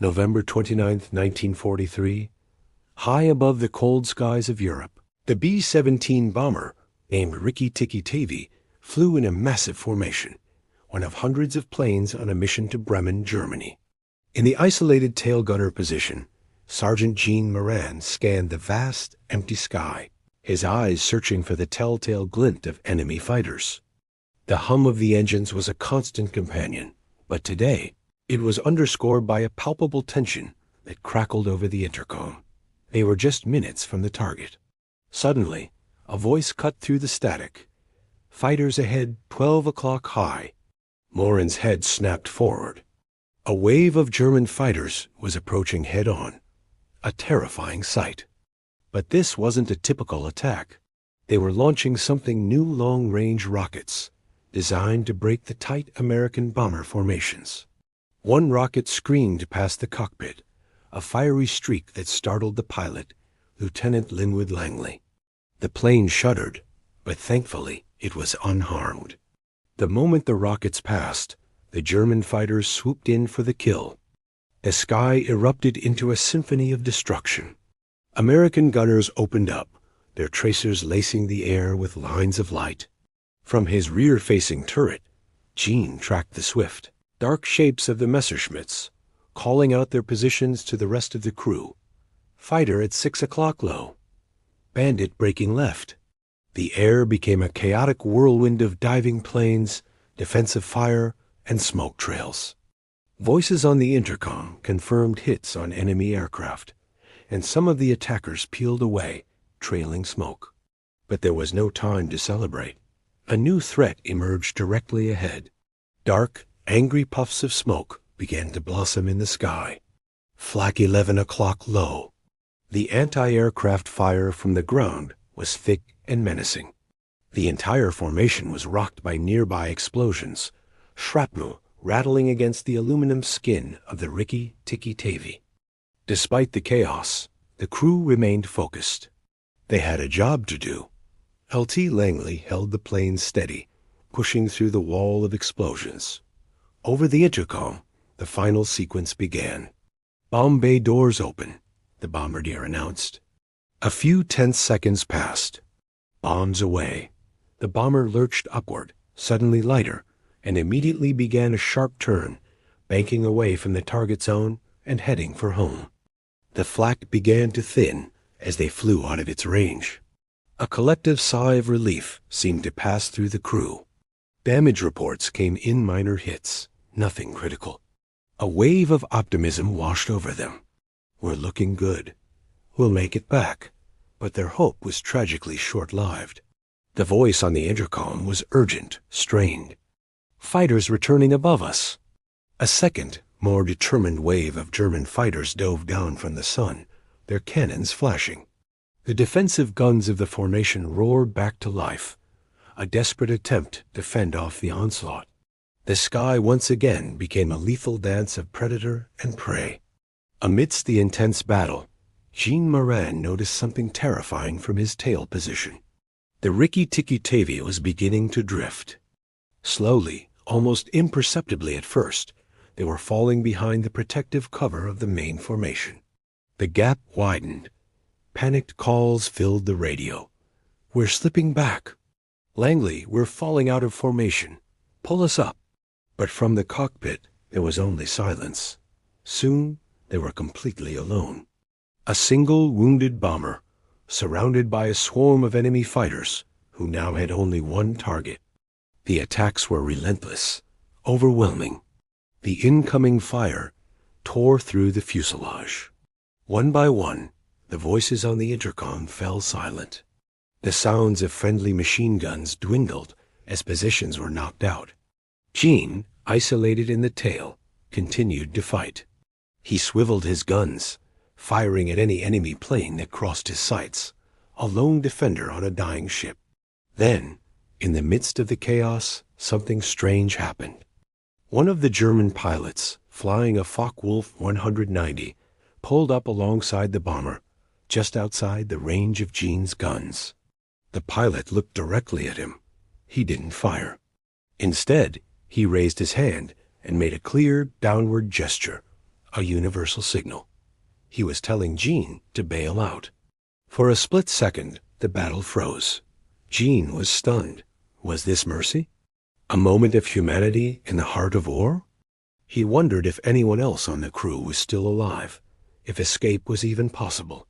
November 29, 1943, high above the cold skies of Europe, the B-17 bomber, named Rikki Tikki Tavi, flew in a massive formation, one of hundreds of planes on a mission to Bremen, Germany. In the isolated tail gunner position, Sergeant Eugene Moran scanned the vast, empty sky, his eyes searching for the telltale glint of enemy fighters. The hum of the engines was a constant companion, but today it was underscored by a palpable tension that crackled over the intercom. They were just minutes from the target. Suddenly, a voice cut through the static. "Fighters ahead, 12 o'clock high." Moran's head snapped forward. A wave of German fighters was approaching head-on, a terrifying sight. But this wasn't a typical attack. They were launching something new, long-range rockets, designed to break the tight American bomber formations. One rocket screamed past the cockpit, a fiery streak that startled the pilot, Lieutenant Linwood Langley. The plane shuddered, but thankfully it was unharmed. The moment the rockets passed, the German fighters swooped in for the kill. The sky erupted into a symphony of destruction. American gunners opened up, their tracers lacing the air with lines of light. From his rear-facing turret, Gene tracked the swift, dark shapes of the Messerschmitts, calling out their positions to the rest of the crew. Fighter at 6 o'clock low. Bandit breaking left. The air became a chaotic whirlwind of diving planes, defensive fire, and smoke trails. Voices on the intercom confirmed hits on enemy aircraft, and some of the attackers peeled away, trailing smoke. But there was no time to celebrate. A new threat emerged directly ahead. Dark, angry puffs of smoke began to blossom in the sky. Flak 11 o'clock low. The anti-aircraft fire from the ground was thick and menacing. The entire formation was rocked by nearby explosions, shrapnel rattling against the aluminum skin of the Rikki Tikki Tavi. Despite the chaos, the crew remained focused. They had a job to do. Lt. Langley held the plane steady, pushing through the wall of explosions. Over the intercom, the final sequence began. "Bomb bay doors open," the bombardier announced. A few tense seconds passed. Bombs away. The bomber lurched upward, suddenly lighter, and immediately began a sharp turn, banking away from the target zone and heading for home. The flak began to thin as they flew out of its range. A collective sigh of relief seemed to pass through the crew. Damage reports came in minor hits, nothing critical. A wave of optimism washed over them. "We're looking good. We'll make it back." But their hope was tragically short-lived. The voice on the intercom was urgent, strained. "Fighters returning above us." A second, more determined wave of German fighters dove down from the sun, their cannons flashing. The defensive guns of the formation roared back to life, a desperate attempt to fend off the onslaught. The sky once again became a lethal dance of predator and prey. Amidst the intense battle, Eugene Moran noticed something terrifying from his tail position. The Rikki Tikki Tavi was beginning to drift. Slowly, almost imperceptibly at first, they were falling behind the protective cover of the main formation. The gap widened. Panicked calls filled the radio. "We're slipping back." "Langley, we're falling out of formation. Pull us up." But from the cockpit, there was only silence. Soon, they were completely alone. A single wounded bomber, surrounded by a swarm of enemy fighters, who now had only one target. The attacks were relentless, overwhelming. The incoming fire tore through the fuselage. One by one, the voices on the intercom fell silent. The sounds of friendly machine guns dwindled as positions were knocked out. Gene, isolated in the tail, continued to fight. He swiveled his guns, firing at any enemy plane that crossed his sights, a lone defender on a dying ship. Then, in the midst of the chaos, something strange happened. One of the German pilots, flying a Focke-Wulf 190, pulled up alongside the bomber, just outside the range of Gene's guns. The pilot looked directly at him. He didn't fire. Instead, he raised his hand and made a clear downward gesture, a universal signal. He was telling Gene to bail out. For a split second, the battle froze. Gene was stunned. Was this mercy? A moment of humanity in the heart of war? He wondered if anyone else on the crew was still alive, if escape was even possible.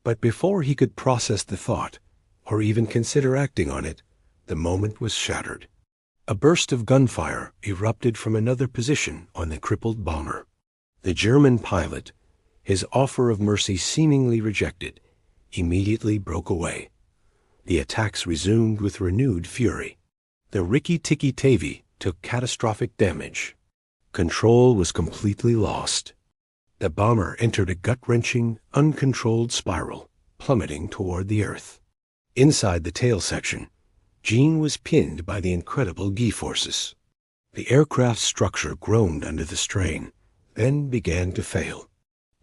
But before he could process the thought, or even consider acting on it, the moment was shattered. A burst of gunfire erupted from another position on the crippled bomber. The German pilot, his offer of mercy seemingly rejected, immediately broke away. The attacks resumed with renewed fury. The Rikki Tikki Tavi took catastrophic damage. Control was completely lost. The bomber entered a gut-wrenching, uncontrolled spiral, plummeting toward the earth. Inside the tail section, Gene was pinned by the incredible G-forces. The aircraft's structure groaned under the strain, then began to fail.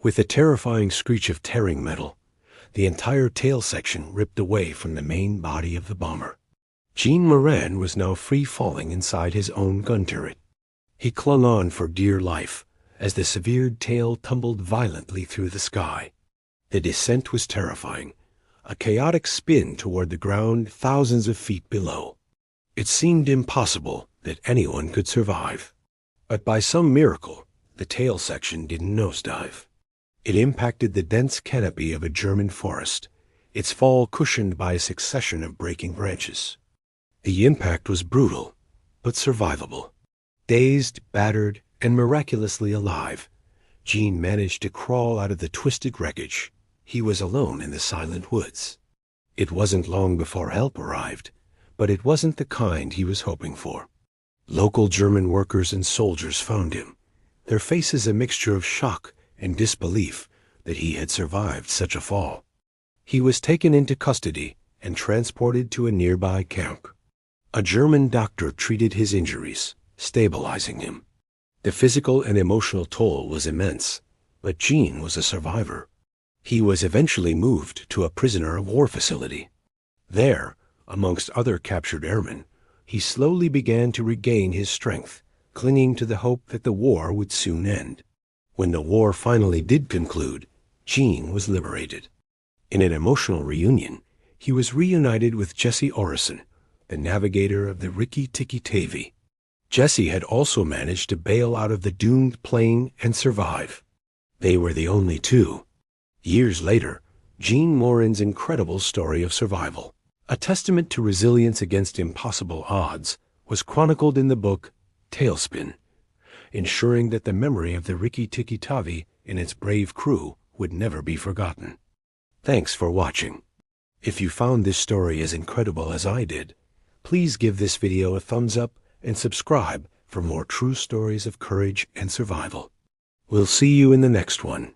With a terrifying screech of tearing metal, the entire tail section ripped away from the main body of the bomber. Eugene Moran was now free-falling inside his own gun turret. He clung on for dear life as the severed tail tumbled violently through the sky. The descent was terrifying, a chaotic spin toward the ground thousands of feet below. It seemed impossible that anyone could survive. But by some miracle, the tail section didn't nosedive. It impacted the dense canopy of a German forest, its fall cushioned by a succession of breaking branches. The impact was brutal, but survivable. Dazed, battered, and miraculously alive, Gene managed to crawl out of the twisted wreckage. He was alone in the silent woods. It wasn't long before help arrived, but it wasn't the kind he was hoping for. Local German workers and soldiers found him, their faces a mixture of shock and disbelief that he had survived such a fall. He was taken into custody and transported to a nearby camp. A German doctor treated his injuries, stabilizing him. The physical and emotional toll was immense, but Gene was a survivor. He was eventually moved to a prisoner of war facility. There, amongst other captured airmen, he slowly began to regain his strength, clinging to the hope that the war would soon end. When the war finally did conclude, Gene was liberated. In an emotional reunion, he was reunited with Jesse Orison, the navigator of the Rikki Tikki Tavi. Jesse had also managed to bail out of the doomed plane and survive. They were the only two. Years later, Eugene Moran's incredible story of survival, a testament to resilience against impossible odds, was chronicled in the book Tailspin, ensuring that the memory of the Rikki Tikki Tavi and its brave crew would never be forgotten. Thanks for watching. If you found this story as incredible as I did, please give this video a thumbs up and subscribe for more true stories of courage and survival. We'll see you in the next one.